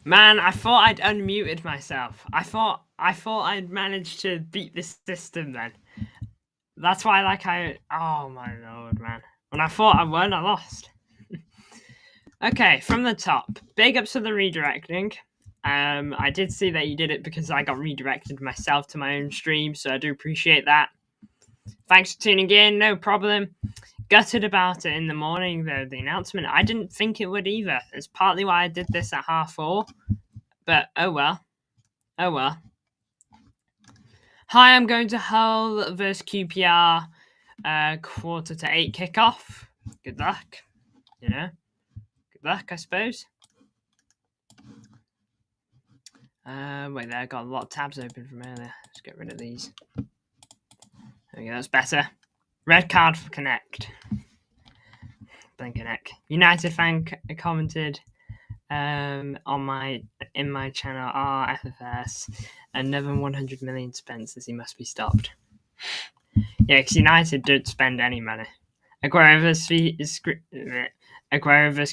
Man, I thought I'd unmuted myself. I thought I'd managed to beat this system then. That's why, like, oh my lord, man. When I thought I won, I lost. Okay, from the top. Big ups for the redirecting. I did see that you did it because I got redirected myself to my own stream, so I do appreciate that. Thanks for tuning in, no problem. Gutted about it in the morning, though, the announcement. I didn't think it would either. It's partly why I did this at 4:30. But oh well. Oh well. Hi, I'm going to Hull versus QPR 7:45 kickoff. Good luck. You know? Good luck, I suppose. Wait there, I got a lot of tabs open from earlier. Let's get rid of these. There we go, that's better. Red card for Connect. Connect. United fan commented in my channel RFFS, another 100 million spent says he must be stopped. Yeah, because United don't spend any money. Aguero vs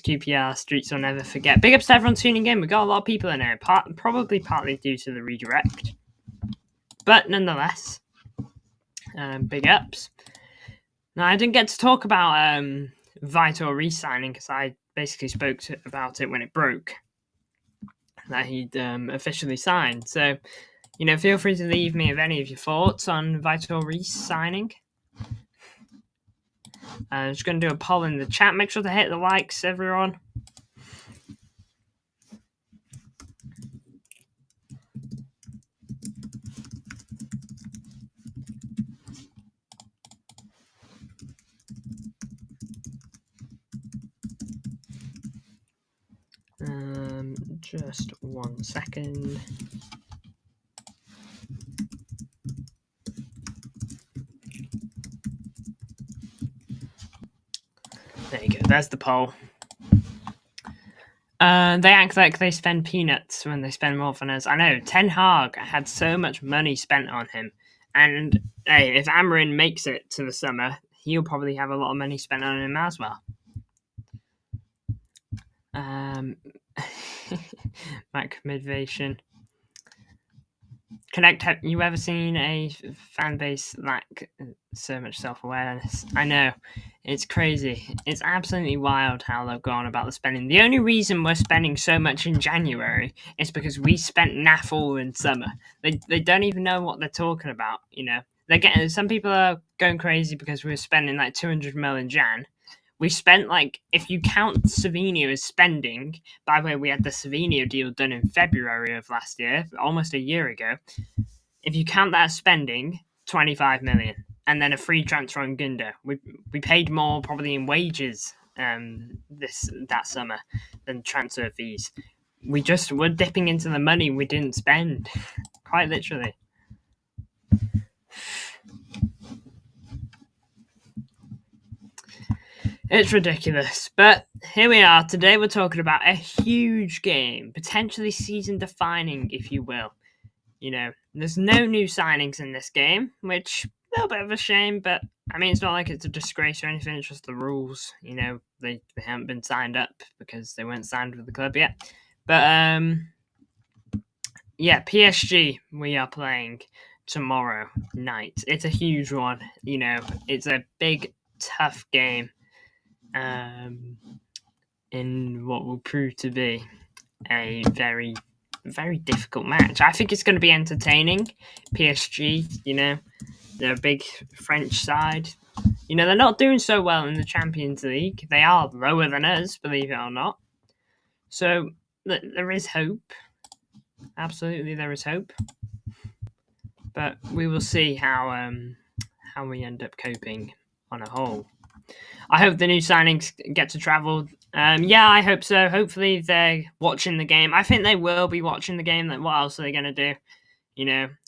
QPR, streets will never forget. Big ups to everyone tuning in. We got a lot of people in here, probably partly due to the redirect, but nonetheless, big ups. Now I didn't get to talk about Vital re-signing because I basically spoke about it when it broke that he'd officially signed. So, feel free to leave me with any of your thoughts on Vital re-signing. I'm just going to do a poll in the chat. Make sure to hit the likes, everyone. Just 1 second. There you go. There's the poll. They act like they spend peanuts when they spend more than us. I know. Ten Hag had so much money spent on him. And hey, if Amarin makes it to the summer, he'll probably have a lot of money spent on him as well. Mac motivation. Connect, have you ever seen a fan base lack so much self-awareness? I know. It's crazy. It's absolutely wild how they've gone about the spending. The only reason we're spending so much in January is because we spent naff all in summer. They don't even know what they're talking about, They're getting, some people are going crazy because we're spending like 200 mil in Jan. We spent if you count Savinho as spending, by the way, we had the Savinho deal done in February of last year, almost a year ago. If you count that as spending, 25 million. And then a free transfer on Gundo. We paid more probably in wages that summer than transfer fees. We're dipping into the money we didn't spend, quite literally. It's ridiculous, but here we are. Today we're talking about a huge game, potentially season-defining, if you will. There's no new signings in this game, which a little bit of a shame, but I mean, it's not like it's a disgrace or anything. It's just the rules. They haven't been signed up because they weren't signed with the club yet. But yeah, PSG we are playing tomorrow night. It's a huge one. It's a big, tough game. In what will prove to be a very, very difficult match. I think it's going to be entertaining. PSG, they're a big French side. They're not doing so well in the Champions League. They are lower than us, believe it or not. So there is hope. Absolutely, there is hope. But we will see how we end up coping on a whole. I hope the new signings get to travel. Yeah, I hope so. Hopefully they're watching the game. I think they will be watching the game. What else are they going to do?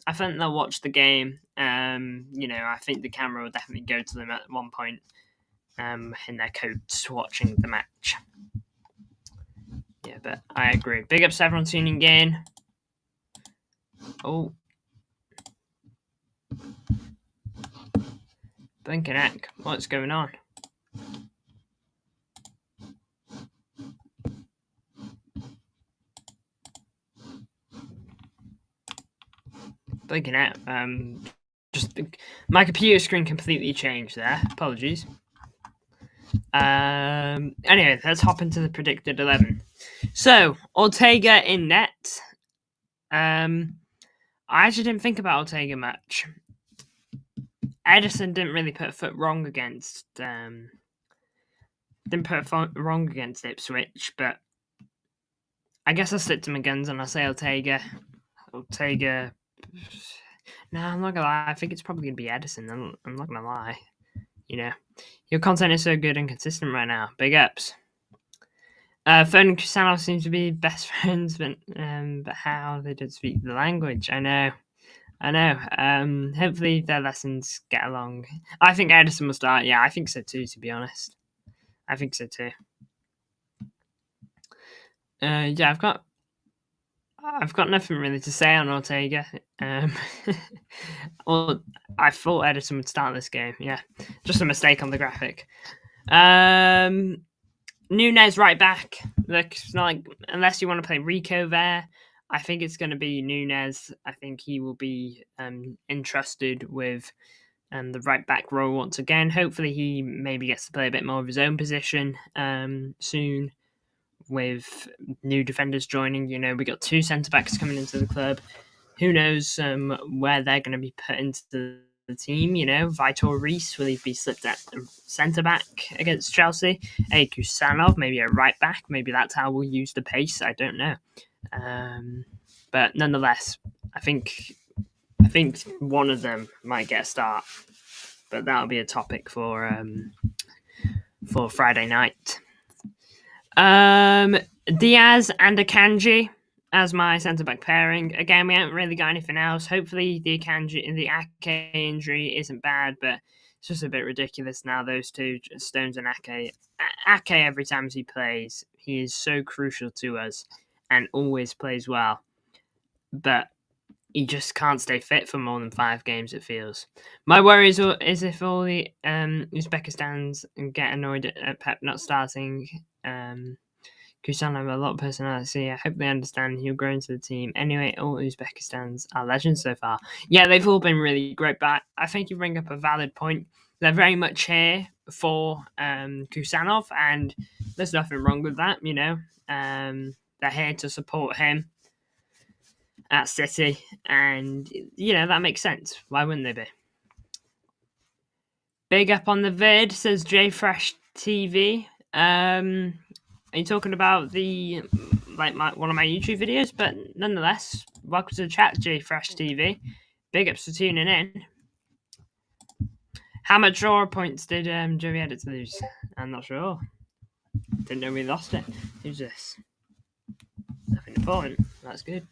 I think they'll watch the game. I think the camera will definitely go to them at one point in their coats watching the match. Yeah, but I agree. Big ups to everyone tuning in. Oh. Blinking heck. What's going on? blinking out. Just my computer screen completely changed there. Apologies. Anyway, let's hop into the predicted 11. So Ortega in net. I actually didn't think about Ortega much. Edison didn't really put a foot wrong against Ipswich, but I guess I'll stick to my guns and I'll say Ortega. No, I'm not gonna lie. I think it's probably gonna be Edison. I'm not gonna lie. You know, your content is so good and consistent right now. Big ups. Fern and Cristiano seem to be best friends, but how they don't speak the language. I know. Hopefully their lessons get along. I think Edison will start. Yeah, I think so too. To be honest, I think so too. Yeah, I've got nothing really to say on Ortega. Well, I thought Edison would start this game. Yeah, just a mistake on the graphic. Nunes right back. Looks like, unless you want to play Rico there, I think it's going to be Nunes. I think he will be entrusted with the right back role once again. Hopefully he maybe gets to play a bit more of his own position soon, with new defenders joining. You know, we got 2 centre-backs coming into the club. Who knows where they're going to be put into the team, you know. Vitor Reese, will he be slipped at centre-back against Chelsea? Hey, Kusanov, maybe a right-back. Maybe that's how we'll use the pace. I don't know. But nonetheless, I think one of them might get a start. But that'll be a topic for Friday night. Diaz and Akanji as my centre-back pairing. Again, we haven't really got anything else. Hopefully the Ake injury isn't bad, but it's just a bit ridiculous now, those two, Stones and Ake. Ake, every time he plays, he is so crucial to us and always plays well. But he just can't stay fit for more than 5 games, it feels. My worry is if all the Uzbekistans get annoyed at Pep not starting. Kusan have a lot of personality. I hope they understand he'll grow into the team. Anyway, all Uzbekistans are legends so far. Yeah, they've all been really great, but I think you bring up a valid point. They're very much here for Kusanov, and there's nothing wrong with that, you know. They're here to support him at City, and, you know, that makes sense. Why wouldn't they be? Big up on the vid, says JFresh TV. Are you talking about one of my YouTube videos? But nonetheless, welcome to the chat, JFresh TV. Big ups for tuning in. How much draw points did Joey Edits lose? I'm not sure. Didn't know we lost it. Who's this? Nothing important. That's good.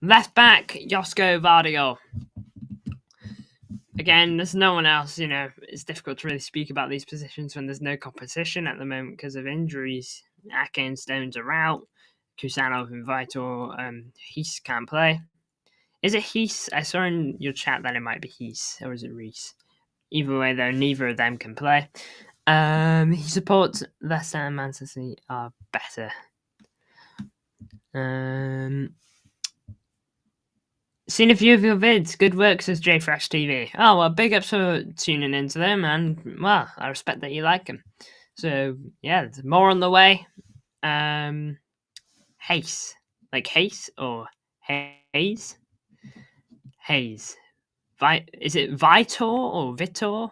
Left back, Josko Vardio. Again, there's no one else, you know. It's difficult to really speak about these positions when there's no competition at the moment because of injuries. Ake and Stones are out. Kusanov and Vitor, Hees can't play. Is it Hees? I saw in your chat that it might be Hees, or is it Reese? Either way, though, neither of them can play. He supports Leicester and Manchester City are better. Seen a few of your vids. Good work, says JFresh TV. Oh, well, big ups for tuning into them, and, well, I respect that you like them. So, yeah, there's more on the way. Hayes. Like Hayes or Hayes? Hayes. Is it Vitor or Vitor?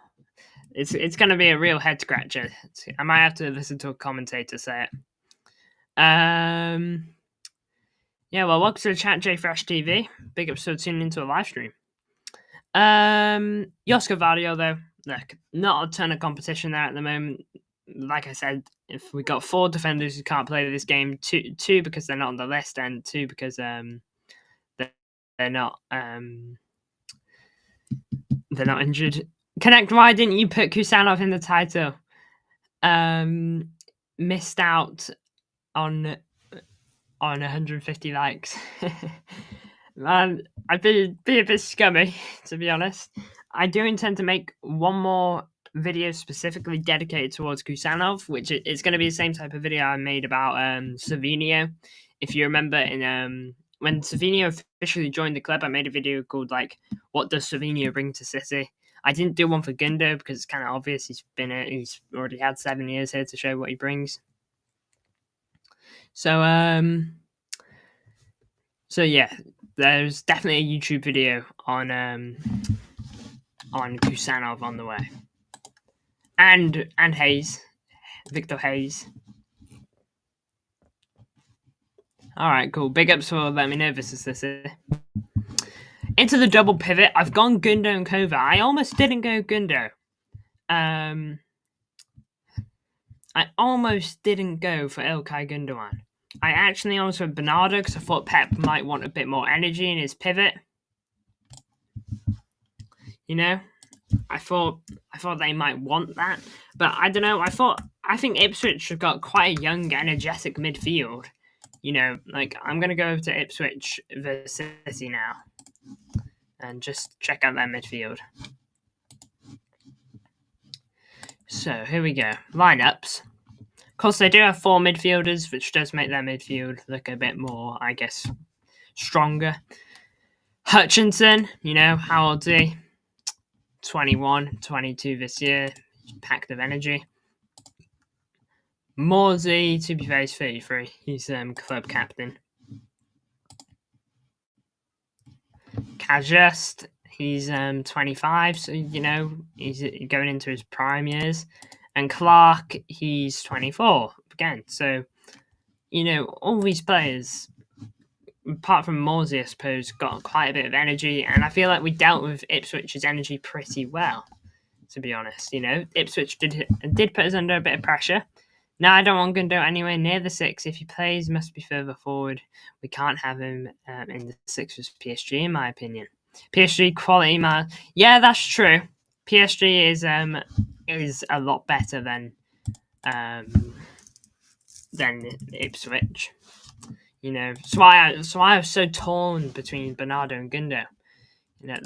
It's going to be a real head scratcher. I might have to listen to a commentator say it. Yeah, well, welcome to the chat, JFresh TV. Big ups for tuning into a live stream. Josko Vardio, though, look, not a ton of competition there at the moment. Like I said, if we got 4 defenders who can't play this game, two because they're not on the list, and 2 because they're not injured. Connect, why didn't you put Kusanov in the title? Missed out on 150 likes. Man, I'd be a bit scummy, to be honest. I do intend to make one more video specifically dedicated towards Kusanov, which is going to be the same type of video I made about Savinio. If you remember, in when Savinho officially joined the club, I made a video called like, "What does Savinho bring to City?" I didn't do one for Gundo because it's kind of obvious. He's already had 7 years here to show what he brings. So yeah, there's definitely a YouTube video on Kusanov on the way, and Hayes, Victor Hayes. All right, cool. Big ups for letting me know this is City. Into the double pivot, I've gone Gundo and Kova. I almost didn't go Gundo. I almost didn't go for Ilkay Gundogan. I actually almost went Bernardo because I thought Pep might want a bit more energy in his pivot. You know, I thought they might want that, but I don't know. I think Ipswich have got quite a young, energetic midfield. You know, like I'm gonna go over to Ipswich versus City now, and just check out their midfield. So here we go. Lineups. Of course, they do have 4 midfielders, which does make their midfield look a bit more, I guess, stronger. Hutchinson, you know, how old is he? 21, 22 this year. Packed of energy. Moody, to be fair, he's 33. He's club captain. Kajust, he's 25, so, you know, he's going into his prime years. And Clark, he's 24 again. So, you know, all these players, apart from Morsey, I suppose, got quite a bit of energy. And I feel like we dealt with Ipswich's energy pretty well, to be honest. You know, Ipswich did put us under a bit of pressure. Now, I don't want Gundo anywhere near the 6. If he plays, must be further forward. We can't have him in the 6 with PSG, in my opinion. PSG quality, man. Yeah, that's true. PSG is a lot better than Ipswich. You know, so I was so torn between Bernardo and Gundo. You know,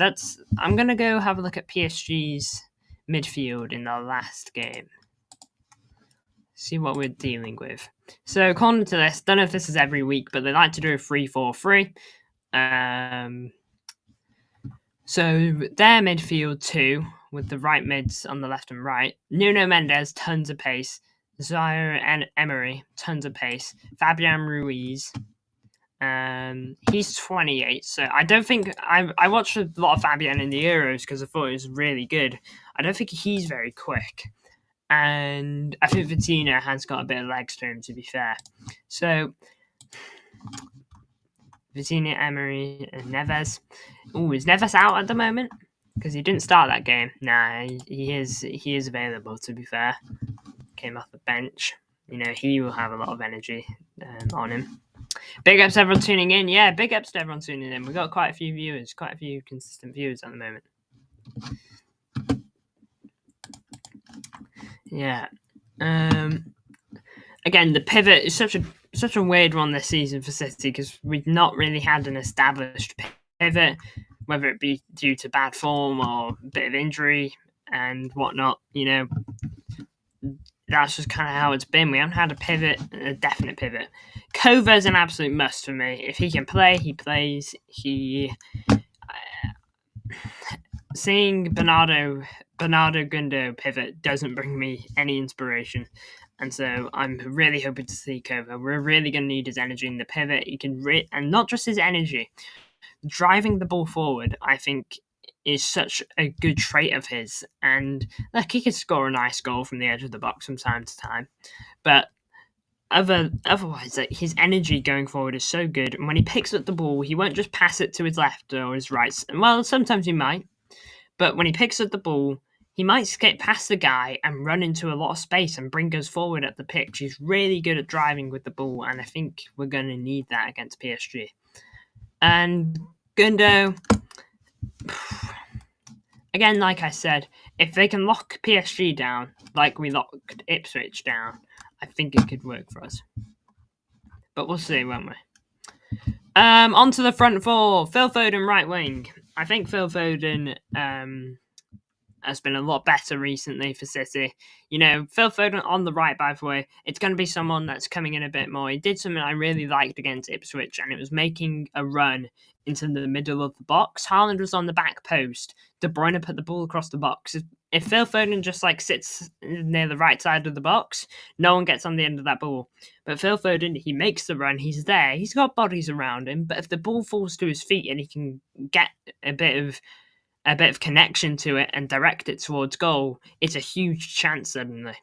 I'm gonna go have a look at PSG's midfield in the last game. See what we're dealing with. So according to this, don't know if this is every week, but they like to do a 3-4-3. So their midfield 2 with the right mids on the left and right. Nuno Mendes, tons of pace. Zaire and Emery, tons of pace. Fabian Ruiz, he's 28. So I don't think I watched a lot of Fabian in the Euros because I thought it was really good. I don't think he's very quick. And I think Vitinha has got a bit of legs to him, to be fair. So, Vitinha, Emery, and Neves. Ooh, is Neves out at the moment? Because he didn't start that game. Nah, he is available, to be fair. Came off the bench. You know, he will have a lot of energy on him. Big ups to everyone tuning in. Yeah, big ups to everyone tuning in. We've got quite a few viewers, quite a few consistent viewers at the moment. Yeah. Again, the pivot is such a weird one this season for City because we've not really had an established pivot, whether it be due to bad form or a bit of injury and whatnot. You know, that's just kind of how it's been. We haven't had a definite pivot. Kova's an absolute must for me. If he can play, he plays. Seeing Bernardo Gundo pivot doesn't bring me any inspiration. And so I'm really hoping to see Kova. We're really going to need his energy in the pivot. He can and not just his energy. Driving the ball forward, I think, is such a good trait of his. And look, he can score a nice goal from the edge of the box from time to time. But otherwise, like, his energy going forward is so good. And when he picks up the ball, he won't just pass it to his left or his right. Well, sometimes he might. But when he picks up the ball, he might skip past the guy and run into a lot of space and bring us forward at the pitch. He's really good at driving with the ball, and I think we're going to need that against PSG. And Gundo, again, like I said, if they can lock PSG down like we locked Ipswich down, I think it could work for us. But we'll see, won't we? On to the front four. Phil Foden, right wing. I think Phil Foden has been a lot better recently for City. Phil Foden on the right, by the way, it's going to be someone that's coming in a bit more. He did something I really liked against Ipswich, and it was making a run into the middle of the box. Haaland was on the back post. De Bruyne put the ball across the box. If Phil Foden just sits near the right side of the box, no one gets on the end of that ball. But Phil Foden, he makes the run. He's there. He's got bodies around him. But if the ball falls to his feet and he can get a bit of connection to it and direct it towards goal, it's a huge chance suddenly.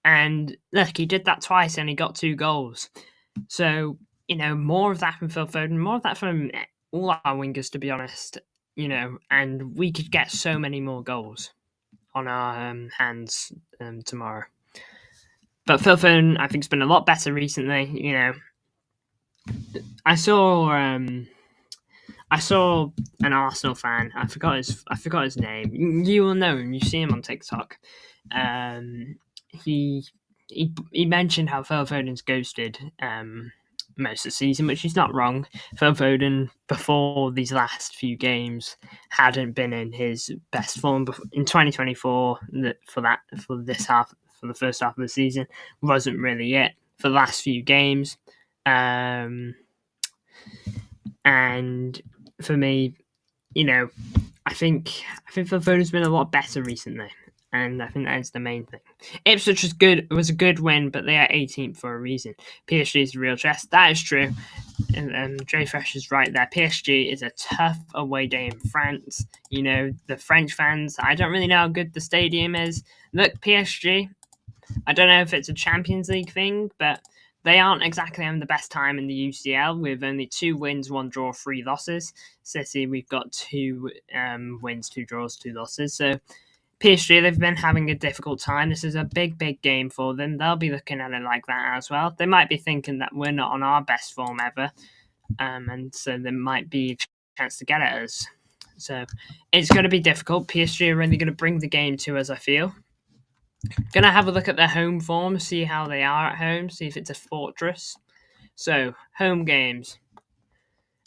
And look, he did that twice and he got 2 goals. So, more of that from Phil Foden, more of that from all our wingers, to be honest. And we could get so many more goals on our hands tomorrow. But Phil Foden, I think, has been a lot better recently. I saw an Arsenal fan. I forgot his name. You will know him. You see him on TikTok. He mentioned how Phil Foden's ghosted most of the season, which is not wrong. Phil Foden, before these last few games, hadn't been in his best form in 2024. For the first half of the season, wasn't really it for the last few games. And for me, I think Phil Foden's been a lot better recently, and I think that's the main thing. Ipswich was good. It was a good win, but they are 18th for a reason. PSG is a real test. That is true. And Jay Fresh is right there. PSG is a tough away day in France. The French fans, I don't really know how good the stadium is. Look, PSG, I don't know if it's a Champions League thing, but they aren't exactly having the best time in the UCL with only 2 wins, 1 draw, 3 losses. City, we've got 2 wins, 2 draws, 2 losses. So PSG, they've been having a difficult time. This is a big, big game for them. They'll be looking at it like that as well. They might be thinking that we're not on our best form ever. And so there might be a chance to get at us. So it's going to be difficult. PSG are really going to bring the game to us, I feel. Going to have a look at their home form, see how they are at home, see if it's a fortress. So, home games.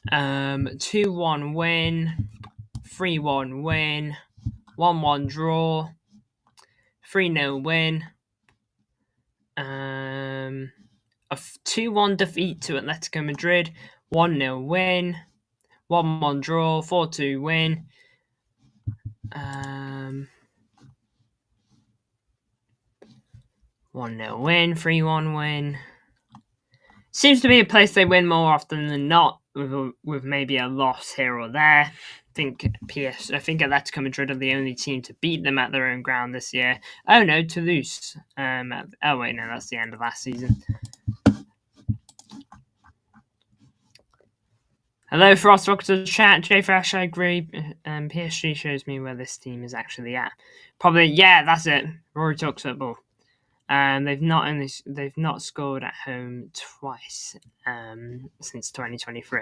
2-1 win, 3-1 win, 1-1 draw, 3-0 win, a 2-1 defeat to Atletico Madrid, 1-0 win, 1-1 draw, 4-2 win, 1-0 win, 3-1 win. Seems to be a place they win more often than not, with maybe a loss here or there. I think Atletico Madrid are the only team to beat them at their own ground this year. Oh no, Toulouse. Oh wait, no, that's the end of last season. Hello, Frost. Welcome to the chat. Jay Fresh, I agree. PSG shows me where this team is actually at. Probably, yeah, that's it. Rory Talks Football. They've not scored at home twice since 2023.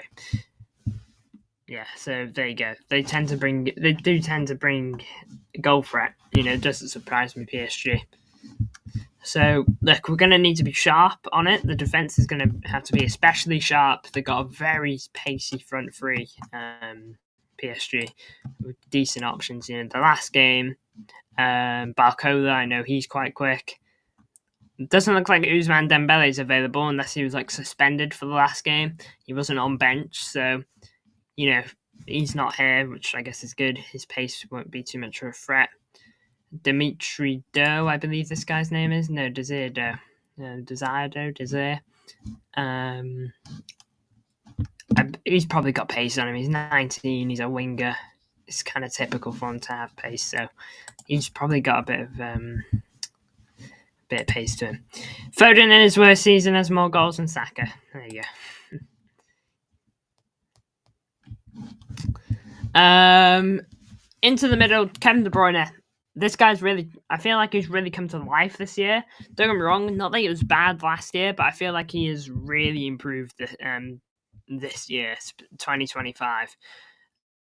Yeah, so there you go. They do tend to bring goal threat. It doesn't surprise me, PSG. So look, we're going to need to be sharp on it. The defense is going to have to be especially sharp. They got a very pacey front three. PSG with decent options. The last game, Barcola, I know he's quite quick. It doesn't look like Ousmane Dembele is available unless he was suspended for the last game. He wasn't on bench, so he's not here, which I guess is good. His pace won't be too much of a threat. Dimitri Doe, I believe this guy's name is. No, Desire Doe. Desire. He's probably got pace on him. He's 19. He's a winger. It's kind of typical for him to have pace, so he's probably got a bit of pace to him. Foden in his worst season has more goals than Saka. There you go. Into the middle, Kevin De Bruyne. This guy's I feel like he's really come to life this year. Don't get me wrong, not that it was bad last year, but I feel like he has really improved this year, 2025.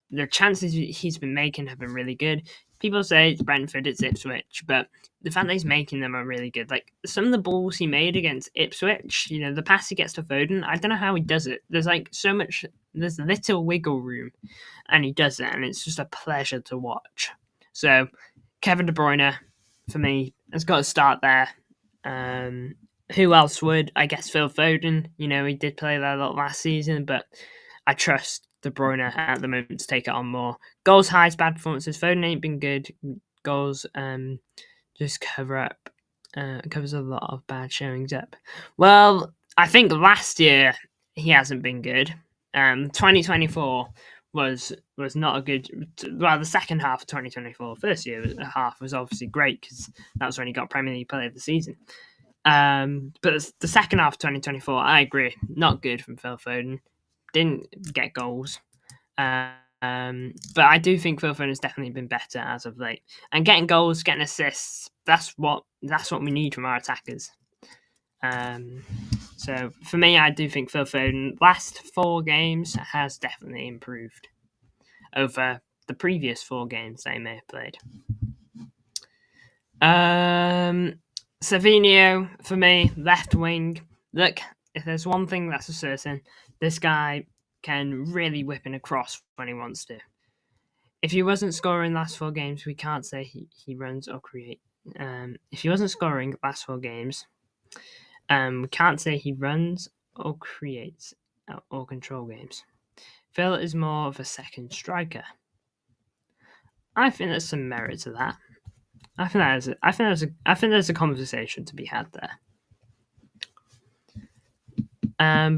The chances he's been making have been really good. People say it's Brentford, it's Ipswich, but the fact that he's making them are really good. Some of the balls he made against Ipswich, the pass he gets to Foden, I don't know how he does it. There's there's little wiggle room, and he does it, and it's just a pleasure to watch. So, Kevin De Bruyne, for me, has got to start there. Who else would? I guess Phil Foden. He did play there a lot last season, but I trust De Bruyne at the moment to take it on more. Goals, highs, bad performances. Foden ain't been good. Goals just covers a lot of bad showings up. Well, I think last year he hasn't been good. 2024 was not a good. Well, the second half of 2024, first year half was obviously great because that was when he got Premier League Player of the Season. But the second half of 2024, I agree, not good from Phil Foden. Didn't get goals. But I do think Phil Foden has definitely been better as of late. And getting goals, getting assists, that's what we need from our attackers. So for me, I do think Phil Foden last 4 games has definitely improved over the previous 4 games they may have played. Savinho, for me, left wing. Look, if there's one thing that's a certain, this guy can really whip in a cross when he wants to. If he wasn't scoring last 4 games, we can't say he runs or create. If he wasn't scoring last 4 games, we can't say he runs or creates or control games. Phil is more of a second striker. I think there's some merit to that. I think there's a conversation to be had there.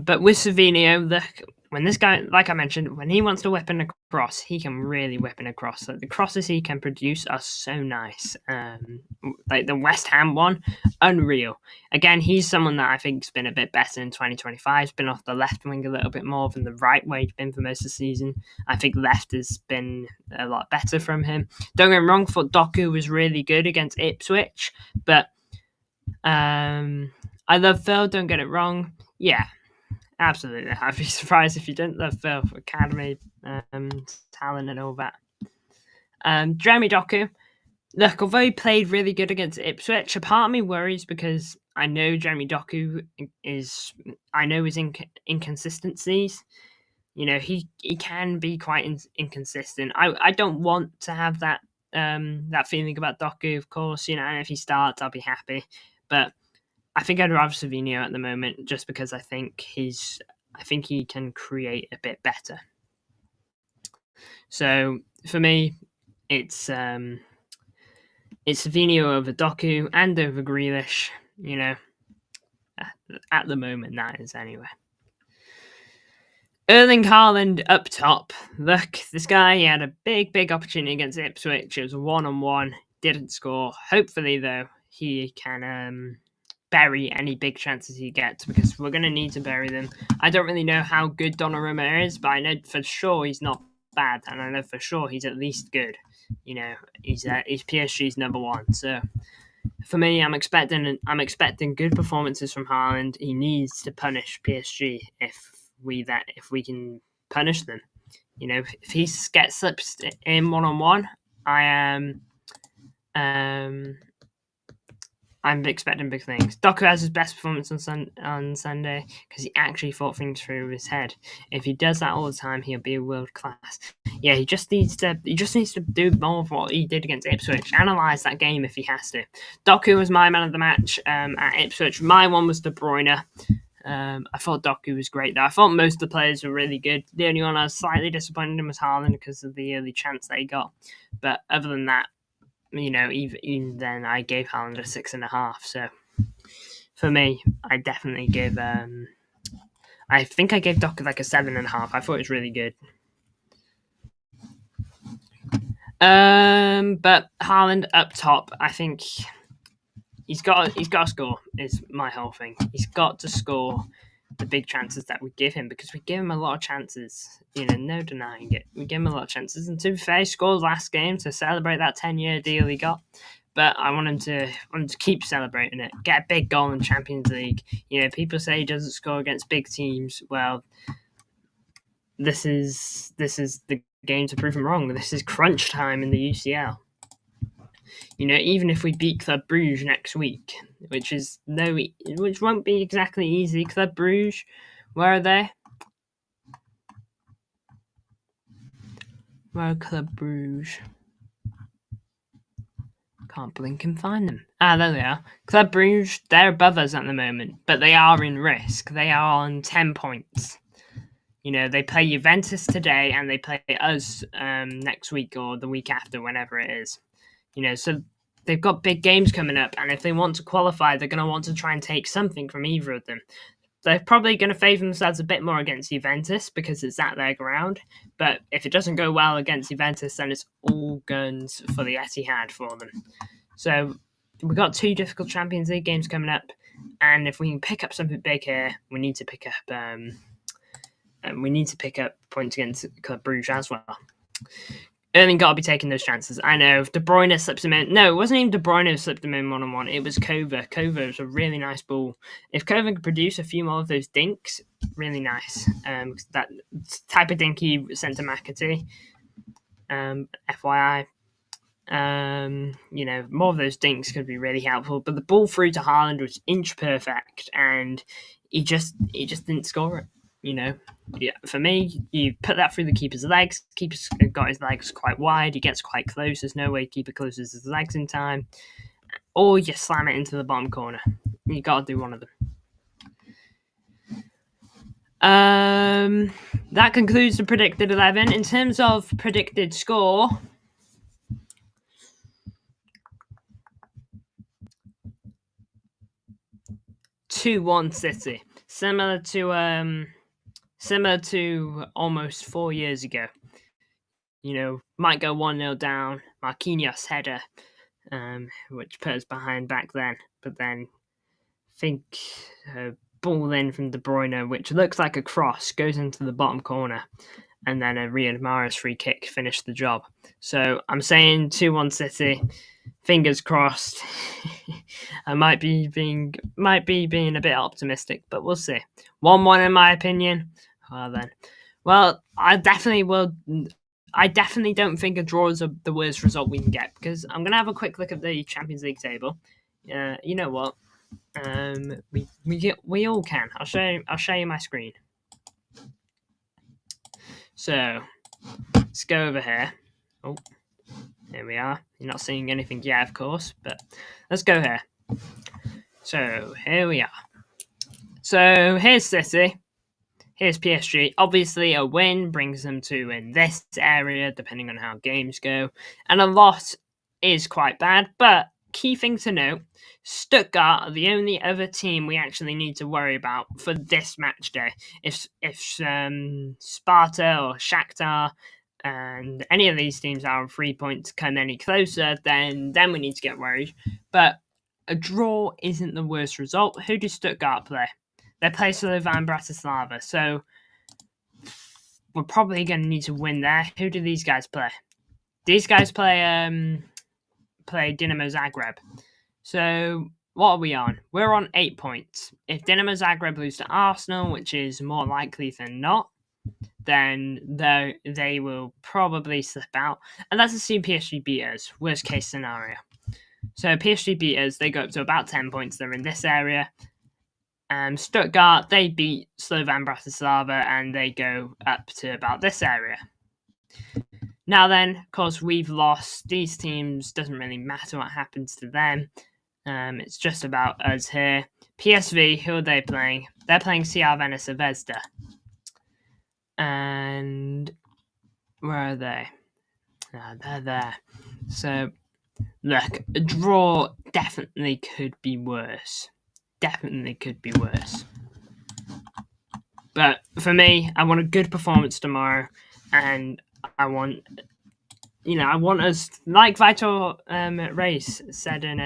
But with Savinho, when this guy, like I mentioned, when he wants to whip in a cross, he can really whip in a cross. Like the crosses he can produce are so nice. Like the West Ham one, unreal. Again, he's someone that I think's been a bit better in 2025. He's been off the left wing a little bit more than the right where he's been for most of the season. I think left has been a lot better from him. Don't get me wrong, I thought Doku was really good against Ipswich, but I love Phil, don't get it wrong. Yeah, absolutely. I'd be surprised if you didn't love Phil for academy talent and all that. Jeremy Doku, look, although he played really good against Ipswich, a part of me worries because I know Jeremy Doku his inconsistencies. He can be quite inconsistent. I don't want to have that feeling about Doku, of course. And if he starts, I'll be happy. But I think I'd rather Savinho at the moment, just because I think he can create a bit better. So for me, it's Savinho over Doku and over Grealish. At the moment, that is anyway. Erling Haaland up top. Look, this guy, he had a big opportunity against Ipswich. It was a 1-on-1, didn't score. Hopefully, though, he can bury any big chances he gets, because we're going to need to bury them. I don't really know how good Donnarumma is, but I know for sure he's not bad, and I know for sure he's at least good. He's PSG's number 1. So for me, I'm expecting good performances from Haaland. He needs to punish PSG if we can punish them. If he gets slipped in 1-on-1, I'm expecting big things. Doku has his best performance on Sunday because he actually thought things through his head. If he does that all the time, he'll be a world class. Yeah, he just needs to do more of what he did against Ipswich. Analyse that game if he has to. Doku was my man of the match at Ipswich. My one was De Bruyne. I thought Doku was great, though. I thought most of the players were really good. The only one I was slightly disappointed in was Haaland because of the early chance that he got. But other than that, even then, I gave Haaland a 6.5. So for me, I definitely give. I think I gave Doku like a 7.5. I thought it was really good. But Haaland up top, I think he's got to score. Is my whole thing. He's got to score the big chances that we give him, because we give him a lot of chances. No denying it. We give him a lot of chances, and to be fair, he scored last game to celebrate that 10-year deal he got. But I want him to keep celebrating it. Get a big goal in Champions League. People say he doesn't score against big teams. Well, this is the game to prove him wrong. This is crunch time in the UCL. Even if we beat Club Brugge next week, which won't be exactly easy. Club Brugge, where are they? Where are Club Brugge? Can't blink and find them. Ah, there they are. Club Bruges, they're above us at the moment, but they are in risk. They are on 10 points. You know, they play Juventus today and they play us next week or the week after, whenever it is. You know, so they've got big games coming up, and if they want to qualify, they're going to want to try and take something from either of them. They're probably going to favour themselves a bit more against Juventus because it's at their ground. But if it doesn't go well against Juventus, then it's all guns for the Etihad for them. So we've got 2 difficult Champions League games coming up, and if we can pick up something big here, we need to pick up points against Club Bruges as well. Erling got to be taking those chances. I know. If De Bruyne slips him in. No, it wasn't even De Bruyne who slipped him in 1-on-1. It was Kova. Kova was a really nice ball. If Kova could produce a few more of those dinks, really nice. That type of dink he sent to McAtee. FYI. You know, more of those dinks could be really helpful. But the ball through to Haaland was inch perfect, and he just didn't score it. You know, yeah. For me, you put that through the keeper's legs. Keeper's got his legs quite wide. He gets quite close. There's no way keeper closes his legs in time. Or you slam it into the bottom corner. You got to do one of them. That concludes the predicted 11. In terms of predicted score, (2-1) City, similar to almost 4 years ago. You know, might go 1-0 down. Marquinhos header, which put us behind back then. But then, I think ball in from De Bruyne, which looks like a cross, goes into the bottom corner, and then a Riyad Mahrez free kick finished the job. So I'm saying 2-1 City. Fingers crossed. I might be being a bit optimistic, but we'll see. 1-1 in my opinion. Well, I definitely don't think a draw is the worst result we can get, because I'm gonna have a quick look at the Champions League table. You know what? We all can. I'll show you my screen. So let's go over here. Oh, here we are. You're not seeing anything yet, of course, but let's go here. So here we are. So here's City. Here's PSG. Obviously, a win brings them to in this area, depending on how games go. And a loss is quite bad. But key thing to note, Stuttgart are the only other team we actually need to worry about for this match day. If Sparta or Shakhtar and any of these teams are on 3 points come any closer, then we need to get worried. But a draw isn't the worst result. Who does Stuttgart play? They play Slovan Bratislava, so we're probably going to need to win there. Who do these guys play? These guys play Dinamo Zagreb. So what are we on? We're on 8 points. If Dinamo Zagreb lose to Arsenal, which is more likely than not, then they will probably slip out. And let's assume PSG beat us. Worst case scenario. So PSG beat us. They go up to about 10 points. They're in this area. Stuttgart, they beat Slovan Bratislava and they go up to about this area. Now then, of course, we've lost. These teams, doesn't really matter what happens to them. It's just about us here. PSV, who are they playing? They're playing Crvena Zvezda. And where are they? They're there. So, look, a draw definitely could be worse. But for me, I want a good performance tomorrow, and I want us, like Vitor Reis said in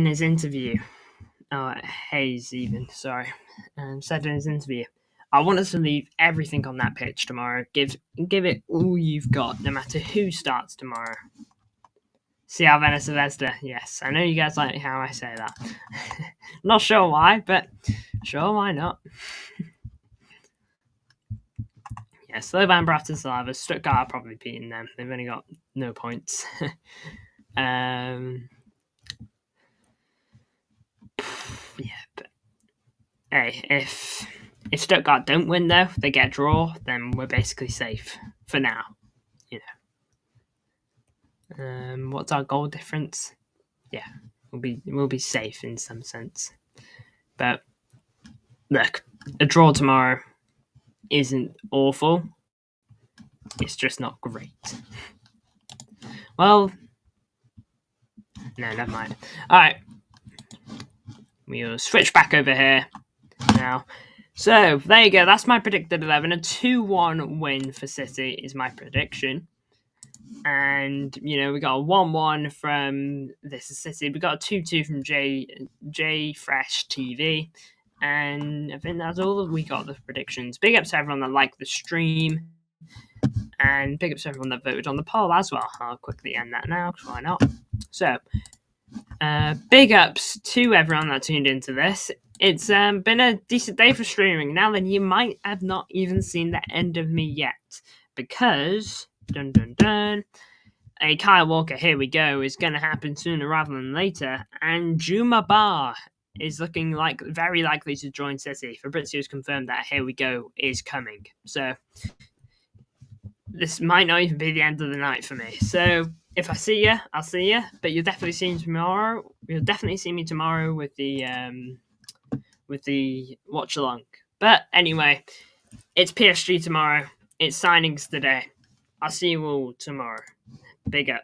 his interview. Hayes even, sorry, said in his interview, I want us to leave everything on that pitch tomorrow. Give it all you've got, no matter who starts tomorrow. Crvena Zvezda, yes. I know you guys like how I say that. Not sure why, but sure, why not? Yeah, Slovan Bratislava, Stuttgart are probably beating them. They've only got no points. Yeah, but hey, if Stuttgart don't win though, they get a draw, then we're basically safe for now. You What's our goal difference? Yeah, we'll be safe in some sense. But look, a draw tomorrow isn't awful. It's just not great. Well, no, never mind. All right, we'll switch back over here now. So there you go. That's my predicted 11. A 2-1 win for City is my prediction. And we got a 1-1 from This Is City. We got a 2-2 from J Fresh TV. And I think that's all we got the predictions. Big ups to everyone that liked the stream. And big ups to everyone that voted on the poll as well. I'll quickly end that now, because why not? So, big ups to everyone that tuned into this. It's been a decent day for streaming. Now then, you might have not even seen the end of me yet. Because, dun dun dun, a Kyle Walker, here we go, is going to happen sooner rather than later. And Juma Bar is looking like very likely to join City. Fabrizio's confirmed that Here We Go is coming. So, this might not even be the end of the night for me. So, if I see you, I'll see you. But you'll definitely see me tomorrow. You'll definitely see me tomorrow with the watch along. But anyway, it's PSG tomorrow. It's signings today. I'll see you all tomorrow. Big up.